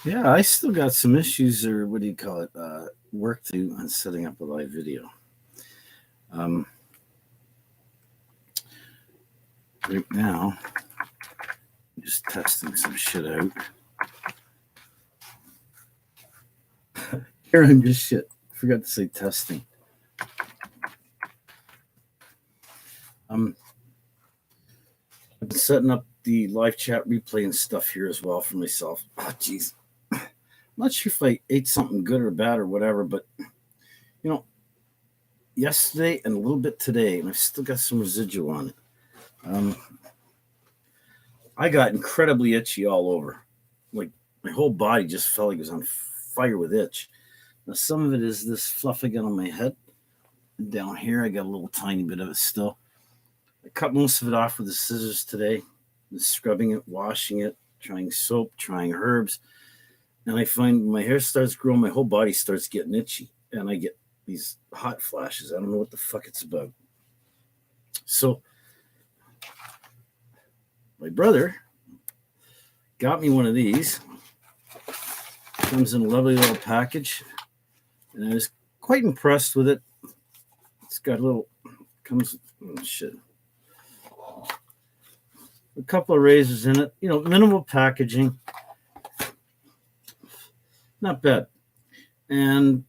Yeah, I still got some issues, or what do you call it? Work to do on setting up a live video. Um, right now, I'm just testing some shit out. Here I'm just shit. Forgot to say testing. Um, I've been setting up the live chat replay and stuff here as well for myself. Oh, jeez. I'm not sure if I ate something good or bad or whatever, but you know, yesterday and a little bit today, and I've still got some residual on it. I got incredibly itchy all over. Like my whole body just felt like it was on fire with itch. Now, some of it is this fluff I got on my head. And down here, I got a little tiny bit of it still. I cut most of it off with the scissors today. Been scrubbing it, washing it, trying soap, trying herbs. And I find when my hair starts growing, my whole body starts getting itchy. And I get these hot flashes. I don't know what the fuck it's about. So my brother got me one of these. Comes in a lovely little package. And I was quite impressed with it. It's got a little, comes, oh shit. A couple of razors in it, minimal packaging. Not bad. And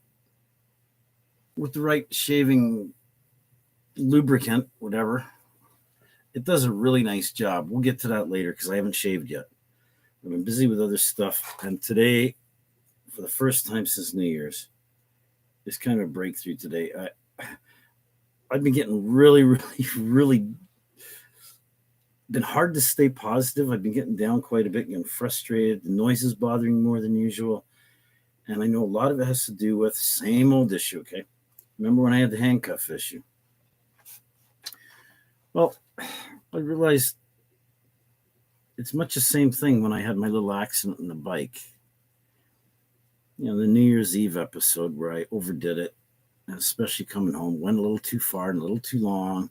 with the right shaving lubricant, whatever, it does a really nice job. We'll get to that later because I haven't shaved yet. I've been busy with other stuff. And today, for the first time since New Year's, it's kind of a breakthrough today. I've been getting really been hard to stay positive. I've been getting down quite a bit, getting frustrated. The noise is bothering more than usual. And I know a lot of it has to do with same old issue, okay? Remember when I had the handcuff issue? Well, I realized it's much the same thing when I had my little accident on the bike. The New Year's Eve episode where I overdid it, and especially coming home, went a little too far and a little too long,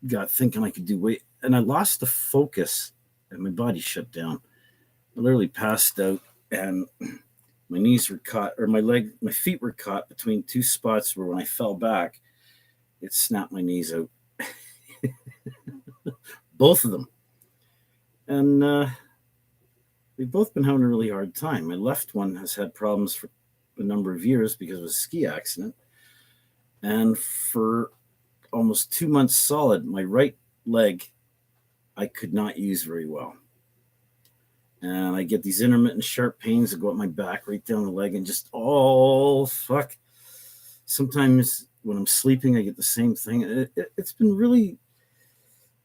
got thinking I could do weight, and I lost the focus, and my body shut down. I literally passed out, and my knees were caught, or my feet were caught between two spots where when I fell back, it snapped my knees out. Both of them. And we've both been having a really hard time. My left one has had problems for a number of years because of a ski accident. And for almost 2 months solid, my right leg I could not use very well. And I get these intermittent sharp pains that go up my back, right down the leg, and just, oh, fuck. Sometimes when I'm sleeping, I get the same thing. It's been really,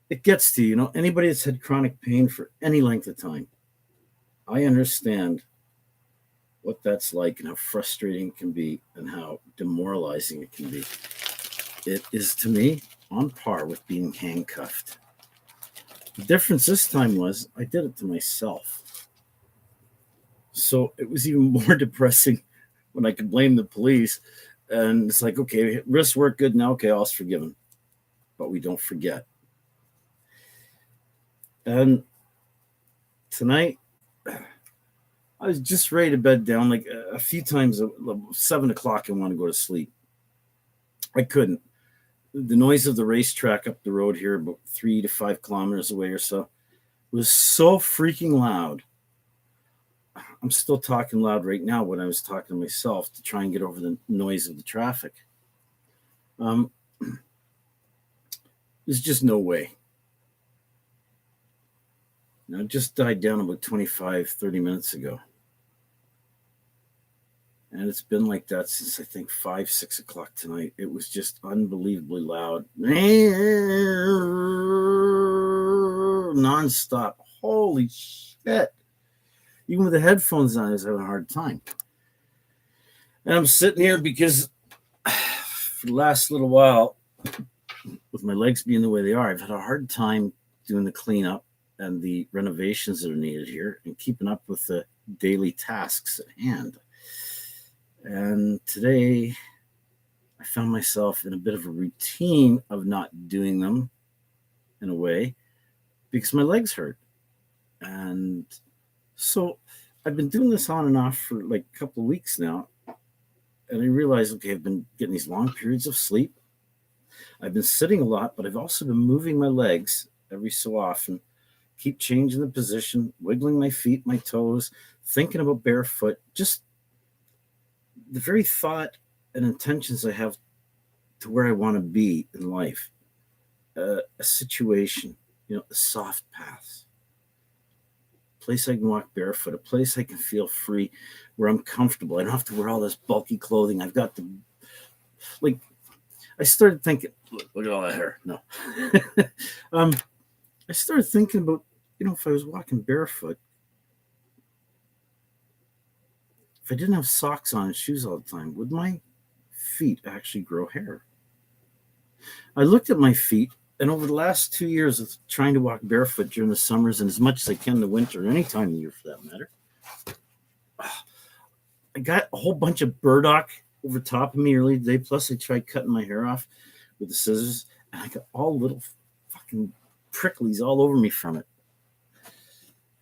it gets to you. Anybody that's had chronic pain for any length of time, I understand what that's like and how frustrating it can be and how demoralizing it can be. It is, to me, on par with being handcuffed. The difference this time was I did it to myself. So it was even more depressing when I could blame the police. And it's like, okay, wrists work good now. Okay, all's forgiven. But we don't forget. And tonight, I was just ready to bed down. Like a few times, 7 o'clock, I want to go to sleep. I couldn't. The noise of the racetrack up the road here, about 3 to 5 kilometers away or so, was so freaking loud. I'm still talking loud right now when I was talking to myself to try and get over the noise of the traffic. There's just no way. It just died down about 25, 30 minutes ago. And it's been like that since I think 5, 6 o'clock tonight. It was just unbelievably loud. Nonstop. Holy shit. Even with the headphones on, I was having a hard time. And I'm sitting here because for the last little while, with my legs being the way they are, I've had a hard time doing the cleanup and the renovations that are needed here and keeping up with the daily tasks at hand. And today, I found myself in a bit of a routine of not doing them in a way because my legs hurt. And so I've been doing this on and off for like a couple of weeks now. And I realized, okay, I've been getting these long periods of sleep. I've been sitting a lot, but I've also been moving my legs every so often, keep changing the position, wiggling my feet, my toes, thinking about barefoot, just the very thought and intentions I have to where I want to be in life, a situation, a soft paths, a place I can walk barefoot, a place I can feel free, where I'm comfortable. I don't have to wear all this bulky clothing. I've got I started thinking, look at all that hair. No. I started thinking about, if I was walking barefoot, if I didn't have socks on and shoes all the time, would my feet actually grow hair? I looked at my feet, and over the last 2 years of trying to walk barefoot during the summers and as much as I can in the winter, any time of the year for that matter, I got a whole bunch of burdock over top of me early today. Plus, I tried cutting my hair off with the scissors, and I got all little fucking pricklies all over me from it.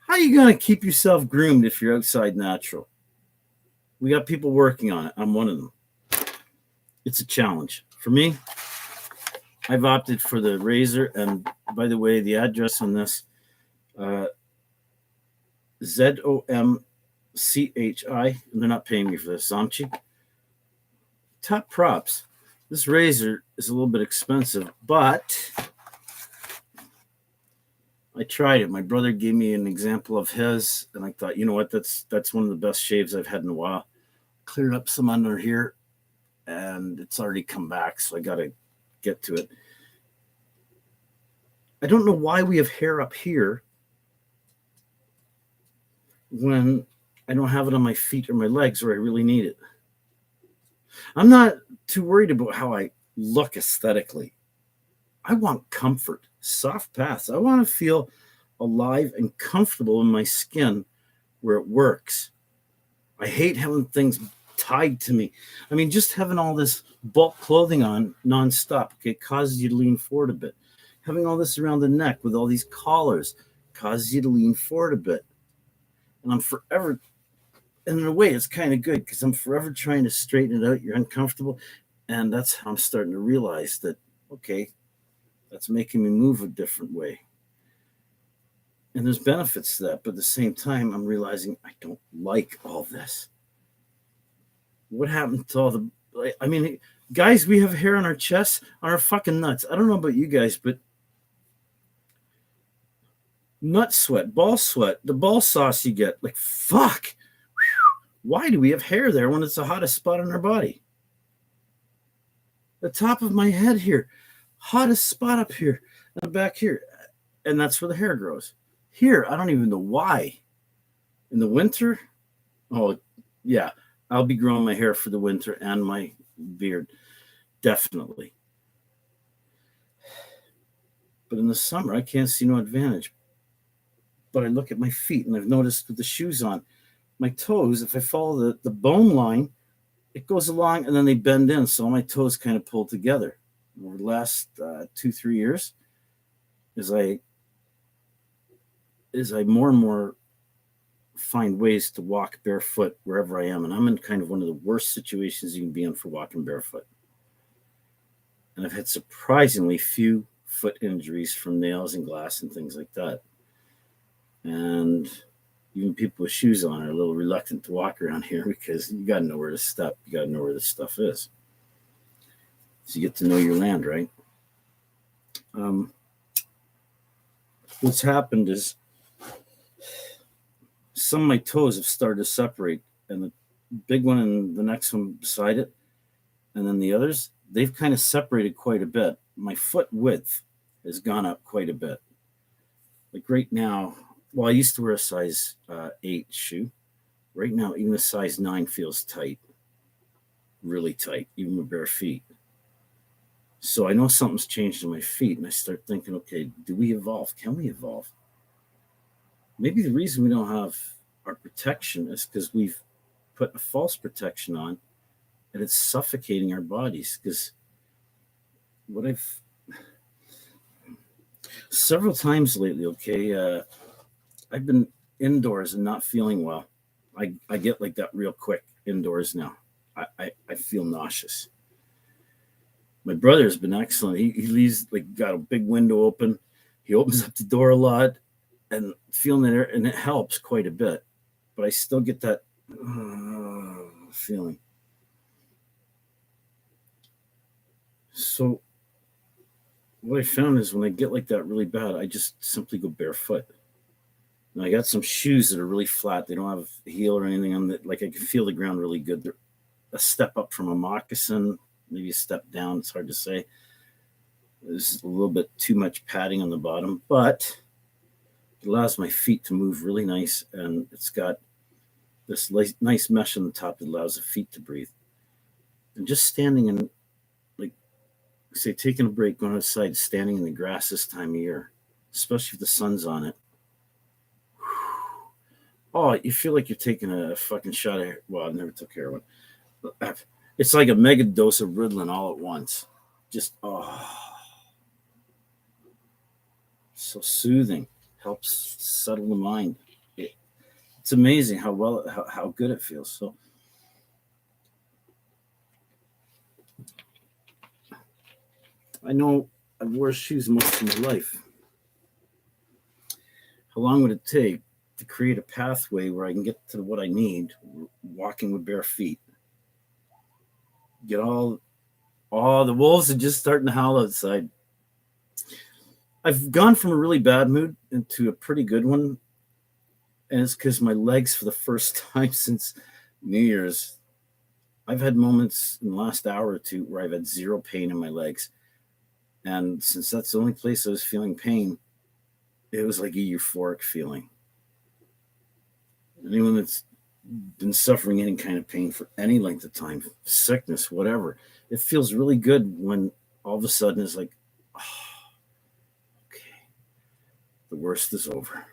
How are you going to keep yourself groomed if you're outside natural? We got people working on it. I'm one of them. It's a challenge. For me, I've opted for the razor. And by the way, the address on this, ZOMCHI, and they're not paying me for this, Zomchi. Top props. This razor is a little bit expensive, but I tried it. My brother gave me an example of his, and I thought, you know what, that's one of the best shaves I've had in a while. Cleared up some under here, and it's already come back, so I got to get to it. I don't know why we have hair up here when I don't have it on my feet or my legs where I really need it. I'm not too worried about how I look aesthetically. I want comfort, soft paths. I want to feel alive and comfortable in my skin where it works. I hate having things tied to me. I mean, just having all this bulk clothing on nonstop, okay, causes you to lean forward a bit. Having all this around the neck with all these collars causes you to lean forward a bit. And I'm forever, and in a way, it's kind of good because I'm forever trying to straighten it out. You're uncomfortable. And that's how I'm starting to realize that, okay, that's making me move a different way. And there's benefits to that. But at the same time, I'm realizing I don't like all this. What happened to all the, I mean, guys, we have hair on our chests, on our fucking nuts. I don't know about you guys, but nut sweat, the ball sauce you get, like, fuck. Why do we have hair there when it's the hottest spot on our body? The top of my head here, hottest spot up here, and back here. And that's where the hair grows. Here, I don't even know why. In the winter, oh, yeah, I'll be growing my hair for the winter and my beard, definitely. But in the summer, I can't see no advantage. But I look at my feet, and I've noticed with the shoes on, my toes, if I follow the bone line, it goes along, and then they bend in, so my toes kind of pull together. Over the last 2-3 years, as I more and more find ways to walk barefoot wherever I am, and I'm in kind of one of the worst situations you can be in for walking barefoot. And I've had surprisingly few foot injuries from nails and glass and things like that. And even people with shoes on are a little reluctant to walk around here because you got to know where to step. You got to know where this stuff is. So you get to know your land, right? What's happened is some of my toes have started to separate, and the big one and the next one beside it, and then the others, they've kind of separated quite a bit. My foot width has gone up quite a bit. Like right now, well, I used to wear a size 8 shoe. Right now, even a size 9 feels tight, really tight, even with bare feet. So I know something's changed in my feet, and I start thinking, okay, do we evolve? Can we evolve? Maybe the reason we don't have our protection is because we've put a false protection on, and it's suffocating our bodies. Because what I've several times lately, okay, I've been indoors and not feeling well. I get like that real quick indoors now. I feel nauseous. My brother's been excellent. He leaves, like, got a big window open. He opens up the door a lot and feeling it, and it helps quite a bit. But I still get that feeling. So what I found is when I get like that really bad, I just simply go barefoot. And I got some shoes that are really flat. They don't have a heel or anything on that. Like, I can feel the ground really good. They're a step up from a moccasin, maybe a step down. It's hard to say. There's a little bit too much padding on the bottom, but it allows my feet to move really nice. And it's got this nice mesh on the top that allows the feet to breathe. And just standing in, like, say, taking a break, going outside, standing in the grass this time of year, especially if the sun's on it. Oh, you feel like you're taking a fucking shot of, well, I never took heroin. It's like a mega dose of Ritalin all at once. Just, so soothing. Helps settle the mind. It's amazing how good it feels. So I know I've worn shoes most of my life. How long would it take to create a pathway where I can get to what I need, walking with bare feet? Get all the wolves are just starting to howl outside. I've gone from a really bad mood into a pretty good one, and it's because my legs, for the first time since New Year's, I've had moments in the last hour or two where I've had zero pain in my legs. And since that's the only place I was feeling pain, it was like a euphoric feeling. Anyone that's been suffering any kind of pain for any length of time, sickness, whatever, it feels really good when all of a sudden it's like, oh, okay, the worst is over.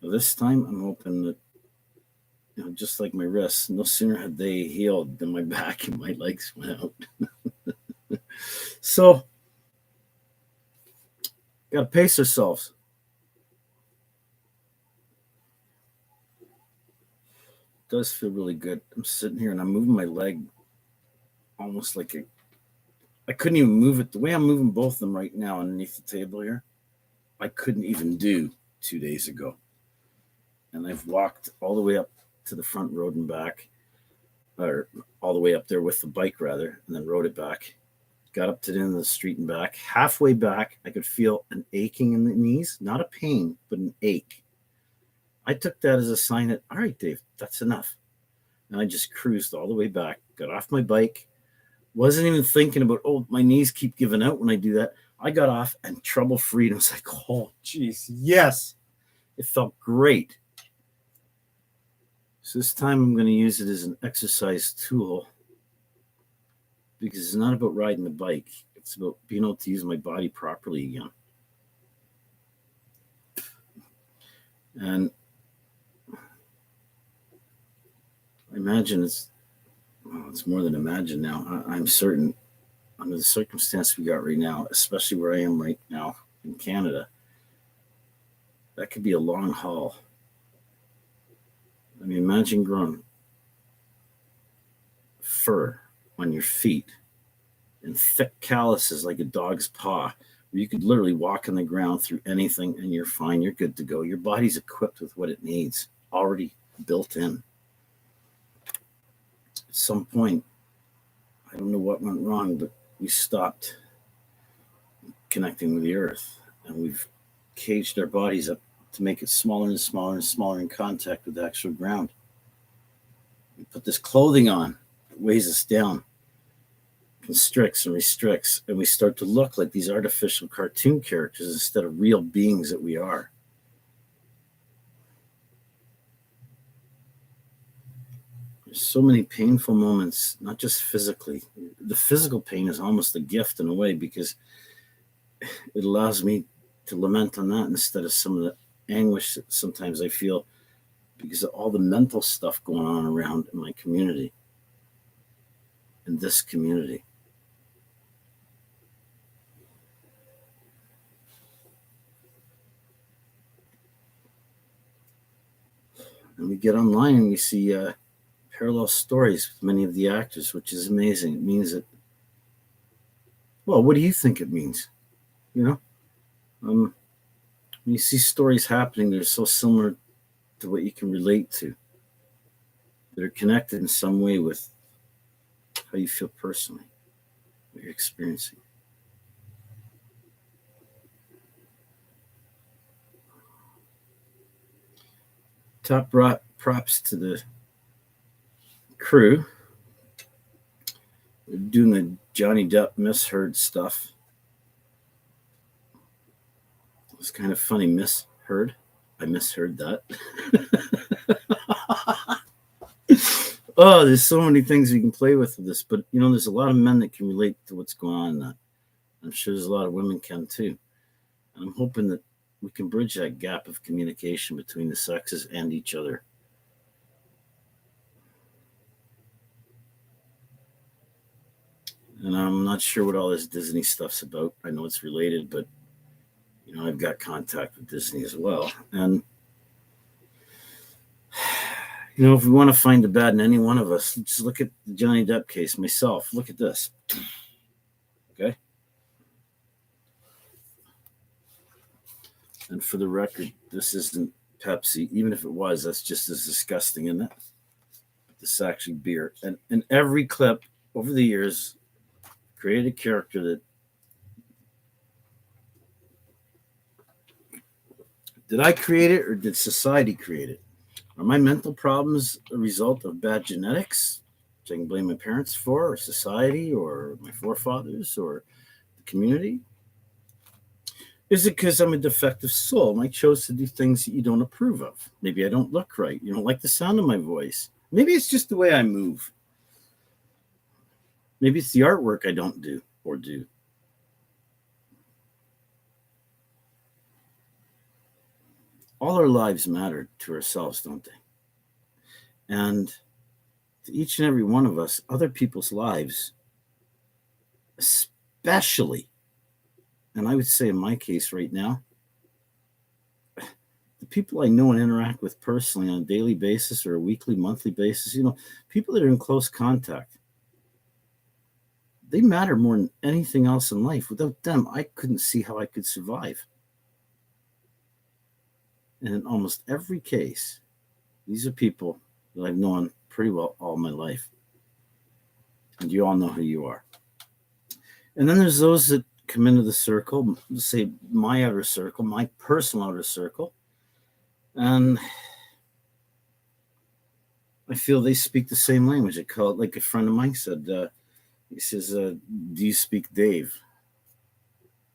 Now, this time I'm hoping that, just like my wrists, no sooner had they healed than my back and my legs went out. So, got to pace ourselves. It does feel really good. I'm sitting here and I'm moving my leg almost like I couldn't even move it the way I'm moving both of them right now underneath the table here. I couldn't even do 2 days ago. And I've walked all the way up to the front road and back, or all the way up there with the bike rather, and then rode it back. Got up to the end of the street and back. Halfway back, I could feel an aching in the knees, not a pain, but an ache. I took that as a sign that, all right, Dave, that's enough. And I just cruised all the way back, got off my bike, wasn't even thinking about, oh, my knees keep giving out when I do that. I got off and trouble free. And I was like, oh, geez, yes. It felt great. So this time I'm going to use it as an exercise tool, because it's not about riding the bike. It's about being able to use my body properly again. And I imagine it's more than imagine now. I'm certain, under the circumstance we got right now, especially where I am right now in Canada, that could be a long haul. I mean, imagine growing fur on your feet and thick calluses like a dog's paw, where you could literally walk on the ground through anything and you're fine, you're good to go. Your body's equipped with what it needs, already built in. At some point, I don't know what went wrong, but we stopped connecting with the earth, and we've caged our bodies up to make it smaller and smaller and smaller in contact with the actual ground. We put this clothing on that weighs us down, constricts and restricts, and we start to look like these artificial cartoon characters instead of real beings that we are. There's so many painful moments, not just physically. The physical pain is almost a gift in a way, because it allows me to lament on that instead of some of the anguish that sometimes I feel because of all the mental stuff going on around in my community, in this community. And we get online and we see parallel stories with many of the actors, which is amazing. It means that, well, what do you think it means? You know, when you see stories happening that are so similar to what you can relate to, that are connected in some way with how you feel personally, what you're experiencing. Top props to the crew. They're doing the Johnny Depp misheard stuff. It's kind of funny, misheard. I misheard that. Oh, there's so many things you can play with this, but there's a lot of men that can relate to what's going on in that. I'm sure there's a lot of women can too. And I'm hoping that we can bridge that gap of communication between the sexes and each other. And I'm not sure what all this Disney stuff's about. I know it's related, but I've got contact with Disney as well. And if we want to find the bad in any one of us, just look at the Johnny Depp case. Myself, look at this. Okay. And for the record, this isn't Pepsi. Even if it was, that's just as disgusting, isn't it? This is actually beer. And in every clip over the years, created a character that did I create it or did society create it? Are my mental problems a result of bad genetics, which I can blame my parents for, or society, or my forefathers, or the community? Is it because I'm a defective soul and I chose to do things that you don't approve of? Maybe I don't look right. You don't like the sound of my voice. Maybe it's just the way I move. Maybe it's the artwork I don't do or do. All our lives matter to ourselves, don't they? And to each and every one of us, other people's lives, especially, and I would say in my case right now, the people I know and interact with personally on a daily basis or a weekly, monthly basis, people that are in close contact, they matter more than anything else in life. Without them, I couldn't see how I could survive. And in almost every case, these are people that I've known pretty well all my life. And you all know who you are. And then there's those that come into the circle, let's say my outer circle, my personal outer circle. And I feel they speak the same language. I call it, like a friend of mine said, he says, do you speak Dave?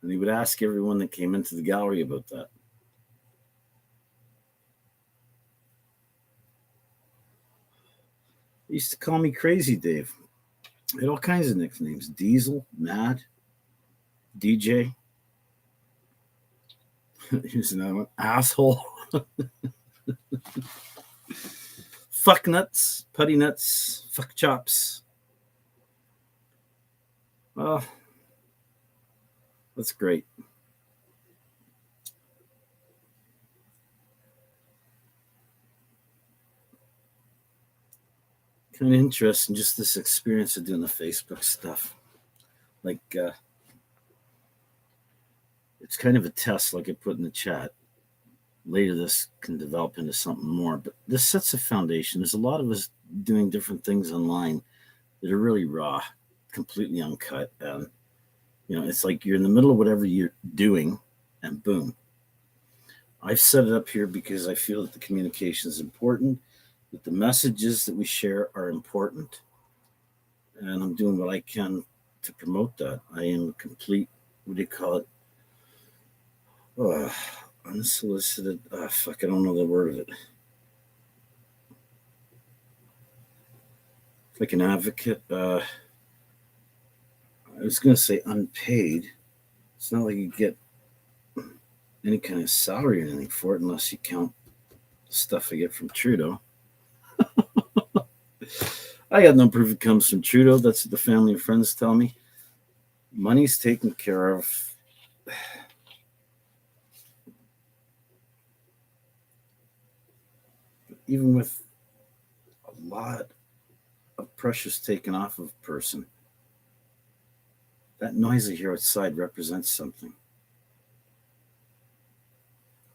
And he would ask everyone that came into the gallery about that. They used to call me Crazy Dave. I had all kinds of nicknames. Diesel, Mad, DJ. Here's another one. Asshole. Fuck nuts, putty nuts, fuck chops. Well, that's great. Kind of interesting, just this experience of doing the Facebook stuff. Like, it's kind of a test, like I put in the chat. Later, this can develop into something more, but this sets a foundation. There's a lot of us doing different things online that are really raw, completely uncut. And, it's like you're in the middle of whatever you're doing, and boom. I've set it up here because I feel that the communication is important, that the messages that we share are important, and I'm doing what I can to promote that. I am a complete, what do you call it? Unsolicited. I don't know the word of it. Like an advocate. I was going to say unpaid. It's not like you get any kind of salary or anything for it unless you count the stuff I get from Trudeau. I got no proof it comes from Trudeau. That's what the family and friends tell me. Money's taken care of. even with a lot of pressures taken off of a person, that noise I hear outside represents something.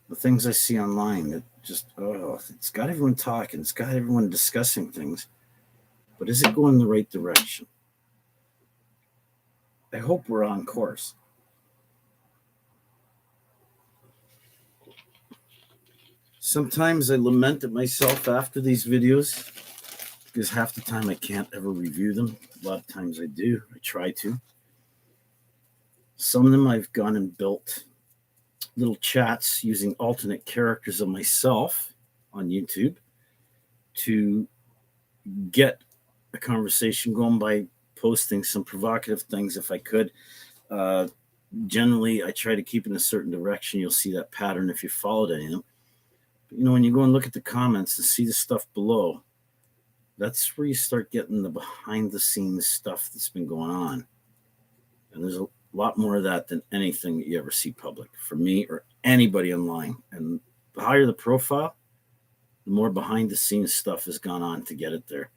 The things I see online, it just, it's got everyone talking, it's got everyone discussing things, but is it going the right direction? I hope we're on course. Sometimes I lament at myself after these videos because half the time I can't ever review them. A lot of times I do. I try to. Some of them I've gone and built little chats using alternate characters of myself on YouTube to get a conversation going by posting some provocative things if I could. Generally, I try to keep in a certain direction. You'll see that pattern if you followed any of them. But, when you go and look at the comments and see the stuff below, that's where you start getting the behind the scenes stuff that's been going on. And there's a lot more of that than anything that you ever see public for me or anybody online. And the higher the profile, the more behind the scenes stuff has gone on to get it there.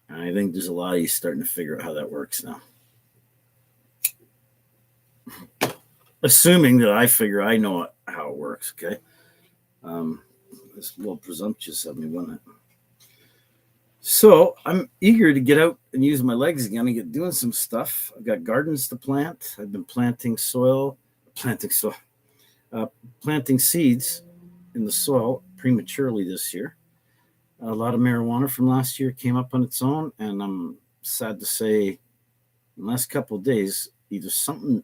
And I think there's a lot of you starting to figure out how that works now. Assuming that I figure I know how it works, okay? It's a little presumptuous of me, wasn't it? So I'm eager to get out and use my legs again and get doing some stuff. I've got gardens to plant. I've been planting seeds in the soil prematurely this year. A lot of marijuana from last year came up on its own, and I'm sad to say in the last couple of days, either something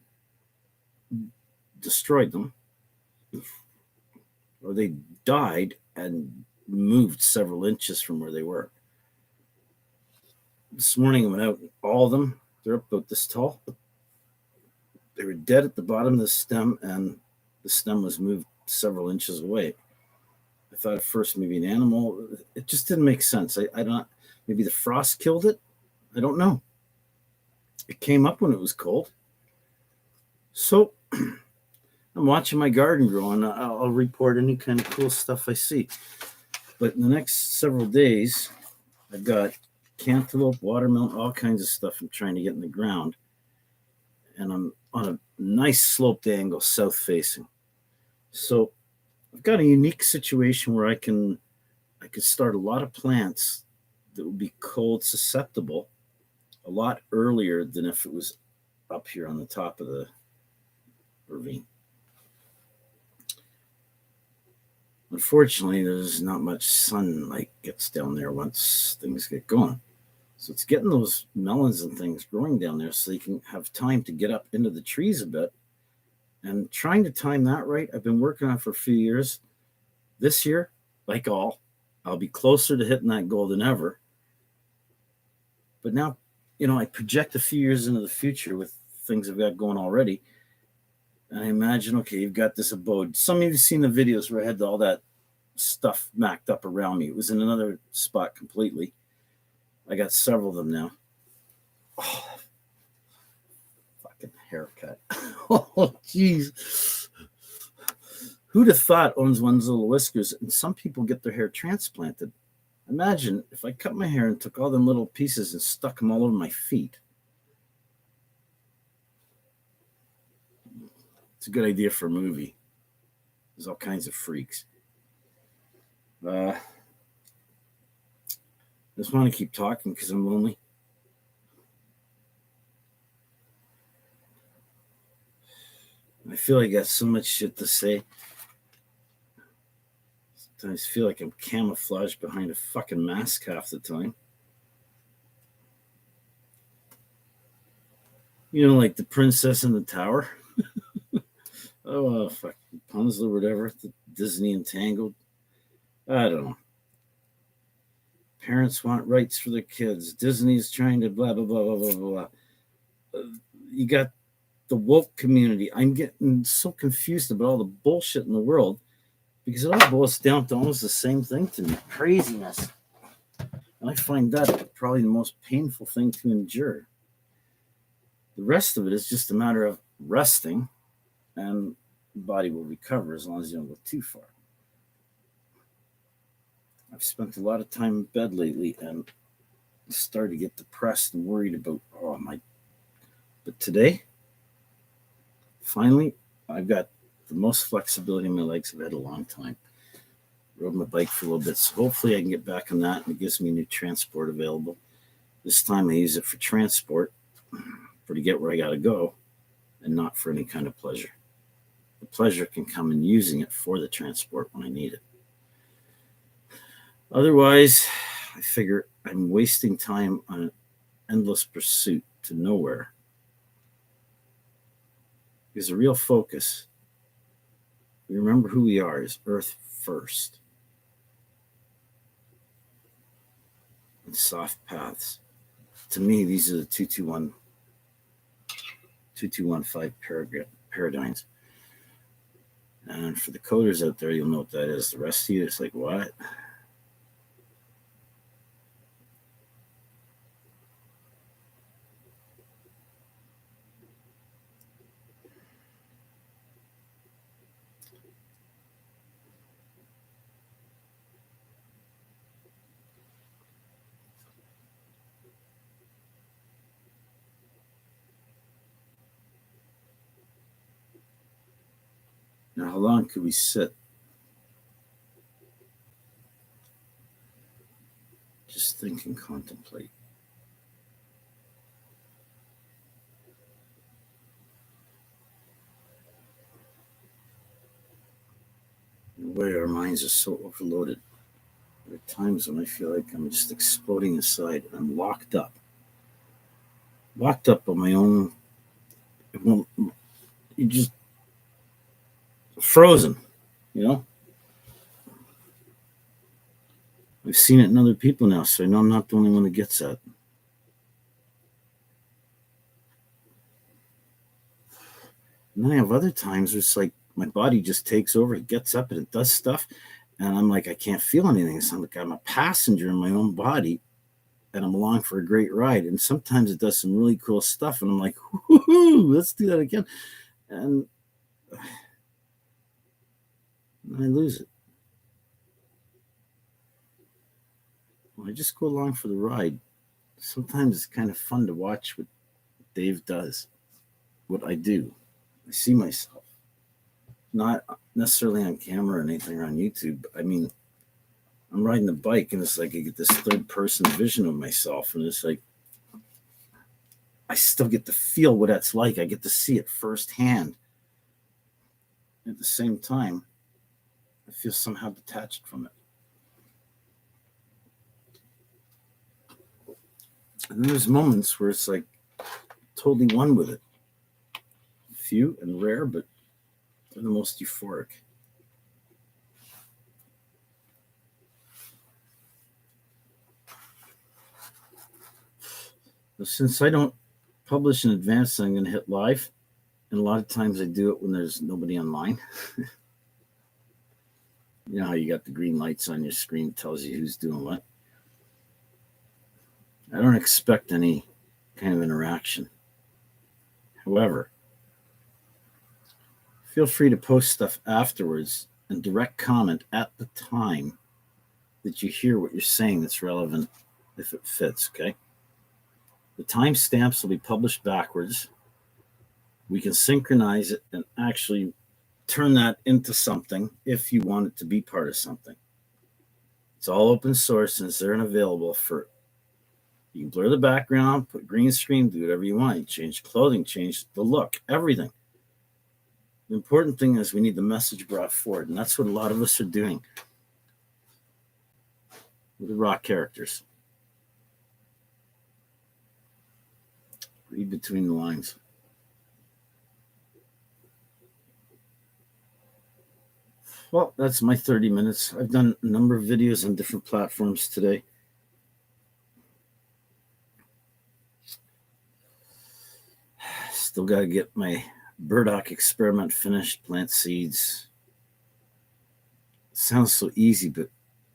destroyed them or they died and moved several inches from where they were. This morning I went out, and all of them, they're about this tall. They were dead at the bottom of the stem, and the stem was moved several inches away. I thought at first maybe an animal. It just didn't make sense. I don't. Maybe the frost killed it. I don't know. It came up when it was cold. So I'm watching my garden grow, and I'll report any kind of cool stuff I see. But in the next several days, I've got cantaloupe, watermelon, all kinds of stuff I'm trying to get in the ground. And I'm on a nice sloped angle, south facing. So I've got a unique situation where I could start a lot of plants that would be cold susceptible a lot earlier than if it was up here on the top of the ravine. Unfortunately, there's not much sunlight gets down there once things get going. So it's getting those melons and things growing down there so they can have time to get up into the trees a bit. And trying to time that right, I've been working on it for a few years. This year, like I'll be closer to hitting that goal than ever. But now, I project a few years into the future with things I've got going already. And I imagine, okay, you've got this abode. Some of you have seen the videos where I had all that stuff macked up around me. It was in another spot completely. I got several of them now. Oh, fucking haircut. Oh, jeez. Who'd have thought owns one's little whiskers? And some people get their hair transplanted. Imagine if I cut my hair and took all them little pieces and stuck them all over my feet. It's a good idea for a movie. There's all kinds of freaks. I just want to keep talking because I'm lonely. I feel like I got so much shit to say. Sometimes I feel like I'm camouflaged behind a fucking mask half the time. Like the princess in the tower. Fuck, Rapunzel or whatever, the Disney Entangled. I don't know. Parents want rights for their kids. Disney's trying to blah, blah, blah, blah, blah, blah. You got the woke community. I'm getting so confused about all the bullshit in the world because it all boils down to almost the same thing to me. Craziness. And I find that probably the most painful thing to endure. The rest of it is just a matter of resting, and the body will recover as long as you don't go too far. I've spent a lot of time in bed lately and started to get depressed and worried about, oh my. But today, finally, I've got the most flexibility in my legs I've had in a long time. Rode my bike for a little bit, so hopefully I can get back on that and it gives me new transport available. This time I use it for transport, for to get where I got to go, and not for any kind of pleasure. The pleasure can come in using it for the transport when I need it. Otherwise, I figure I'm wasting time on an endless pursuit to nowhere. Because the real focus, we remember who we are, is Earth first. And soft paths. To me, these are the 2215 paradigms. And for the coders out there, you'll know what that is. The rest of you, it's like, what? Now, how long could we sit? Just think and contemplate. The way our minds are so overloaded. There are times when I feel like I'm just exploding inside and I'm locked up. Locked up on my own. Well, you just frozen, you know? I've seen it in other people now, so I know I'm not the only one that gets that. And then I have other times where it's like my body just takes over, it gets up and it does stuff. And I'm like, I can't feel anything. So I'm like, I'm a passenger in my own body and I'm along for a great ride. And sometimes it does some really cool stuff. And I'm like, whoo, let's do that again. And I lose it. Well, I just go along for the ride. Sometimes it's kind of fun to watch what Dave does, what I do. I see myself, not necessarily on camera or anything or on YouTube. I mean, I'm riding the bike and it's like I get this third person vision of myself. And it's like, I still get to feel what that's like. I get to see it firsthand. At the same time, I feel somehow detached from it. And there's moments where it's like totally one with it. Few and rare, but they're the most euphoric. But since I don't publish in advance, I'm going to hit live. And a lot of times I do it when there's nobody online. You know how you got the green lights on your screen, tells you who's doing what. I don't expect any kind of interaction. However, feel free to post stuff afterwards and direct comment at the time that you hear what you're saying that's relevant if it fits, okay? The timestamps will be published backwards. We can synchronize it and actually turn that into something if you want it to be part of something. It's all open source and it's there and available for. You can blur the background, put green screen, do whatever you want. You change clothing, change the look, everything. The important thing is we need the message brought forward, and that's what a lot of us are doing with the rock characters. Read between the lines. Well, that's my 30 minutes. I've done a number of videos on different platforms today. Still got to get my burdock experiment finished, plant seeds. It sounds so easy, but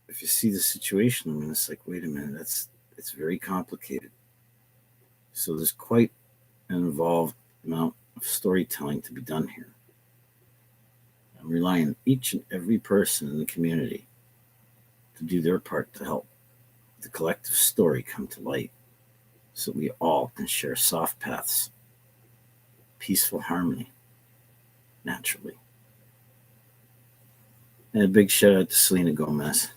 if you see the situation, I mean, it's like, wait a minute, it's very complicated. So there's quite an involved amount of storytelling to be done here. I'm relying on each and every person in the community to do their part to help the collective story come to light so we all can share soft paths, peaceful harmony, naturally. And a big shout out to Selena Gomez.